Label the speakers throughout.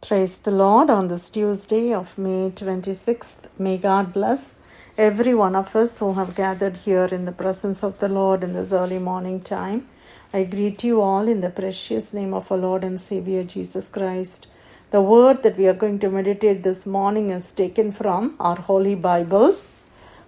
Speaker 1: Praise the Lord on this Tuesday of May 26th. May God bless every one of us who have gathered here in the presence of the Lord in this early morning time. I greet you all in the precious name of our Lord and Savior Jesus Christ. The word that we are going to meditate this morning is taken from our Holy Bible,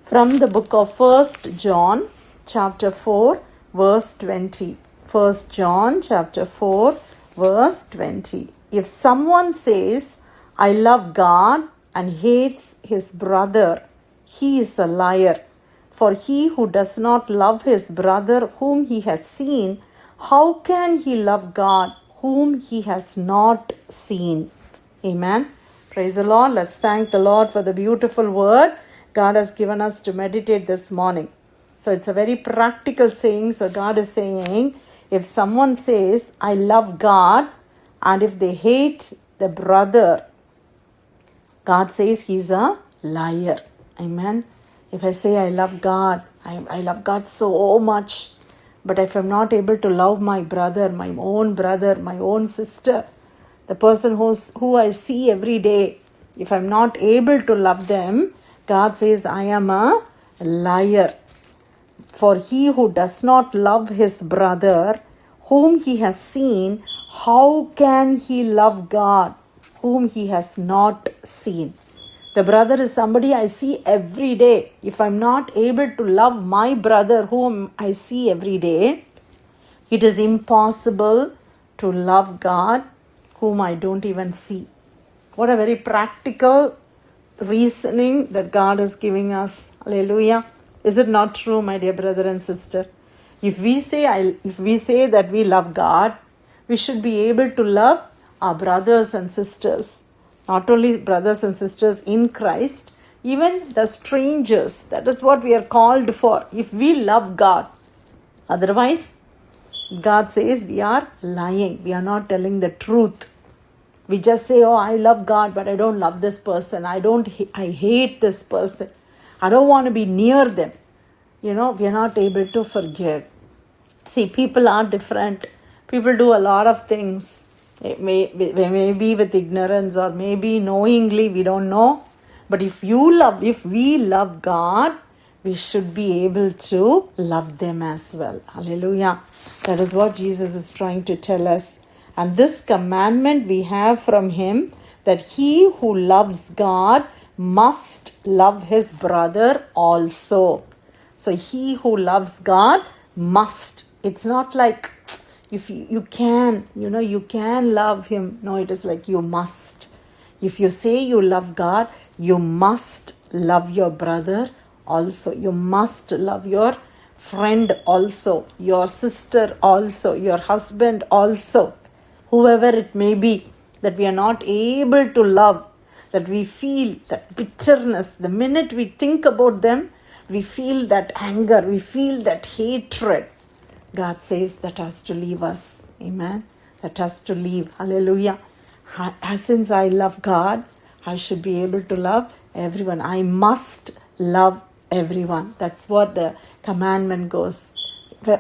Speaker 1: from the book of 1 John chapter 4 verse 20. 1 John chapter 4 verse 20. If someone says, I love God and hates his brother, he is a liar. For he who does not love his brother whom he has seen, how can he love God whom he has not seen? Amen. Praise the Lord. Let's thank the Lord for the beautiful word God has given us to meditate this morning. So it's a very practical saying. So God is saying, if someone says, I love God, and if they hate the brother, God says he's a liar. Amen. If I say I love God, I love God so much, but if I'm not able to love my brother, my own sister, the person who I see every day, if I'm not able to love them, God says I am a liar. For he who does not love his brother whom he has seen, how can he love God whom he has not seen? The brother is somebody I see every day. If I'm not able to love my brother whom I see every day, it is impossible to love God whom I don't even see. What a very practical reasoning that God is giving us. Hallelujah. Is it not true, my dear brother and sister? If we say that we love God, we should be able to love our brothers and sisters. Not only brothers and sisters in Christ, even the strangers. That is what we are called for. If we love God. Otherwise, God says we are lying. We are not telling the truth. We just say, oh, I love God, but I don't love this person. I hate this person. I don't want to be near them. We are not able to forgive. See, people are different. People do a lot of things. It may be with ignorance or maybe knowingly, we don't know. But if we love God, we should be able to love them as well. Hallelujah. That is what Jesus is trying to tell us. And this commandment we have from him, that he who loves God must love his brother also. So he who loves God must. It's not like if you can love him. No, it is like you must. If you say you love God, you must love your brother also. You must love your friend also, your sister also, your husband also, whoever it may be, that we are not able to love, that we feel that bitterness. The minute we think about them, we feel that anger, we feel that hatred. God says that has to leave us. Amen. That has to leave. Hallelujah. Since I love God, I should be able to love everyone. I must love everyone. That's what the commandment goes.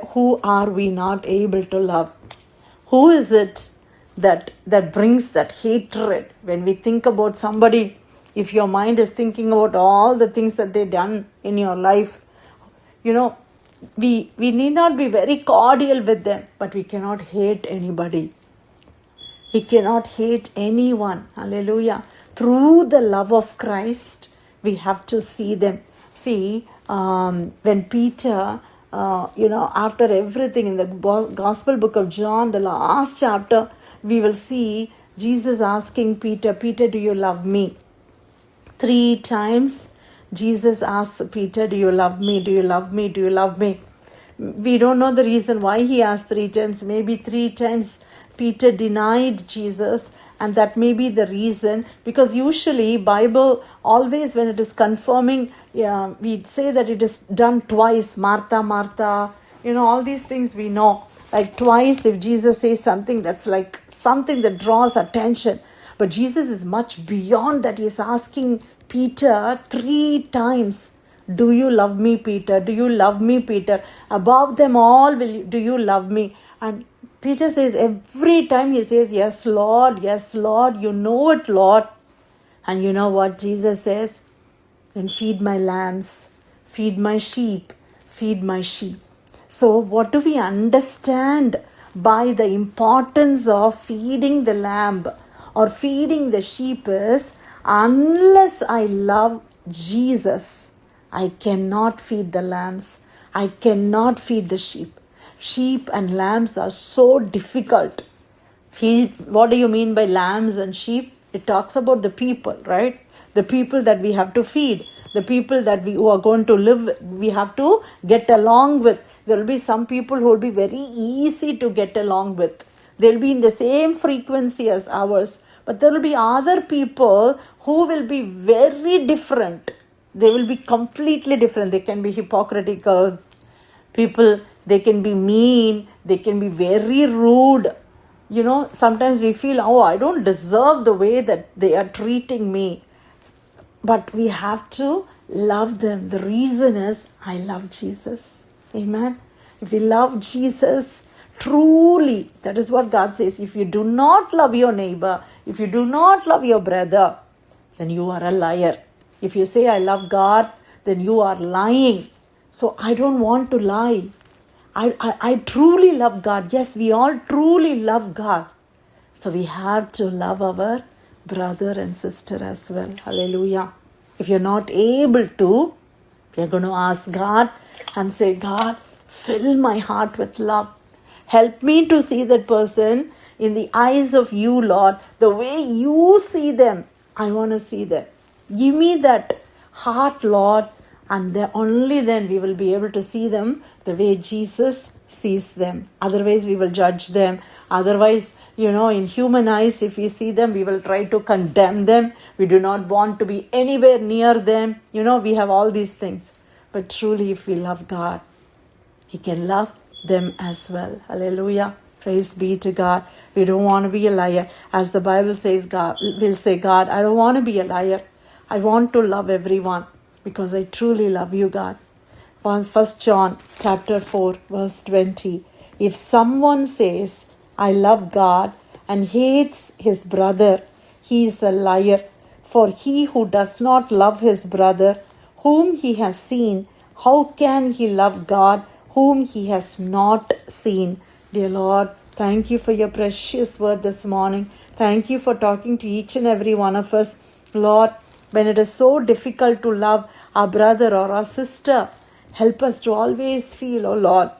Speaker 1: Who are we not able to love? Who is it that brings that hatred? When we think about somebody, if your mind is thinking about all the things that they've done in your life, we need not be very cordial with them, but we cannot hate anybody. We cannot hate anyone. Hallelujah. Through the love of Christ, we have to see them. See, when Peter, after everything in the Gospel book of John, the last chapter, we will see Jesus asking Peter, Peter, do you love me? 3 times Jesus asks Peter, do you love me? Do you love me? Do you love me? We don't know the reason why he asked 3 times. Maybe 3 times Peter denied Jesus, and that may be the reason, because usually Bible always when it is confirming, we say that it is done twice. Martha, Martha, all these things we know. Like twice if Jesus says something, that's like something that draws attention. But Jesus is much beyond that. He is asking Peter 3 times, do you love me, Peter? Do you love me, Peter? Above them all, do you love me? And Peter says every time he says, yes, Lord, you know it, Lord. And you know what Jesus says? Then feed my lambs, feed my sheep, feed my sheep. So what do we understand by the importance of feeding the lamb or feeding the sheep is, unless I love Jesus, I cannot feed the lambs. I cannot feed the sheep. Sheep and lambs are so difficult. What do you mean by lambs and sheep? It talks about the people, right? The people that we have to feed, the people that who are going to live with, we have to get along with. There will be some people who will be very easy to get along with. They'll be in the same frequency as ours. But there will be other people who will be very different. They will be completely different. They can be hypocritical people. They can be mean. They can be very rude. Sometimes we feel, I don't deserve the way that they are treating me. But we have to love them. The reason is, I love Jesus. Amen. If we love Jesus truly, that is what God says. If you do not love your neighbor, if you do not love your brother, then you are a liar. If you say, I love God, then you are lying. So I don't want to lie. I truly love God. Yes, we all truly love God. So we have to love our brother and sister as well. Hallelujah. If you're not able to, you're going to ask God and say, God, fill my heart with love. Help me to see that person in the eyes of you, Lord. The way you see them, I want to see them. Give me that heart, Lord. And only then we will be able to see them the way Jesus sees them. Otherwise, we will judge them. Otherwise, in human eyes, if we see them, we will try to condemn them. We do not want to be anywhere near them. We have all these things. But truly, if we love God, He can love them as well. Hallelujah. Praise be to God. We don't want to be a liar. As the Bible says, God will say, God, I don't want to be a liar. I want to love everyone because I truly love you, God. 1 John chapter 4, verse 20. If someone says, I love God and hates his brother, he is a liar. For he who does not love his brother, whom he has seen, how can he love God, whom he has not seen? Dear Lord, thank you for your precious word this morning. Thank you for talking to each and every one of us. Lord, when it is so difficult to love our brother or our sister, help us to always feel, oh Lord,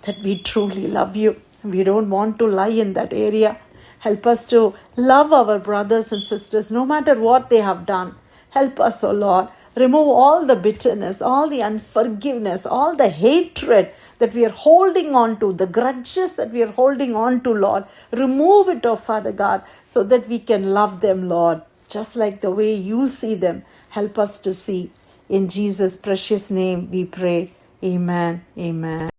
Speaker 1: that we truly love you. We don't want to lie in that area. Help us to love our brothers and sisters no matter what they have done. Help us, oh Lord. Remove all the bitterness, all the unforgiveness, all the hatred that we are holding on to, the grudges that we are holding on to, Lord. Remove it, oh Father God, so that we can love them, Lord, just like the way you see them. Help us to see. In Jesus' precious name we pray. Amen. Amen.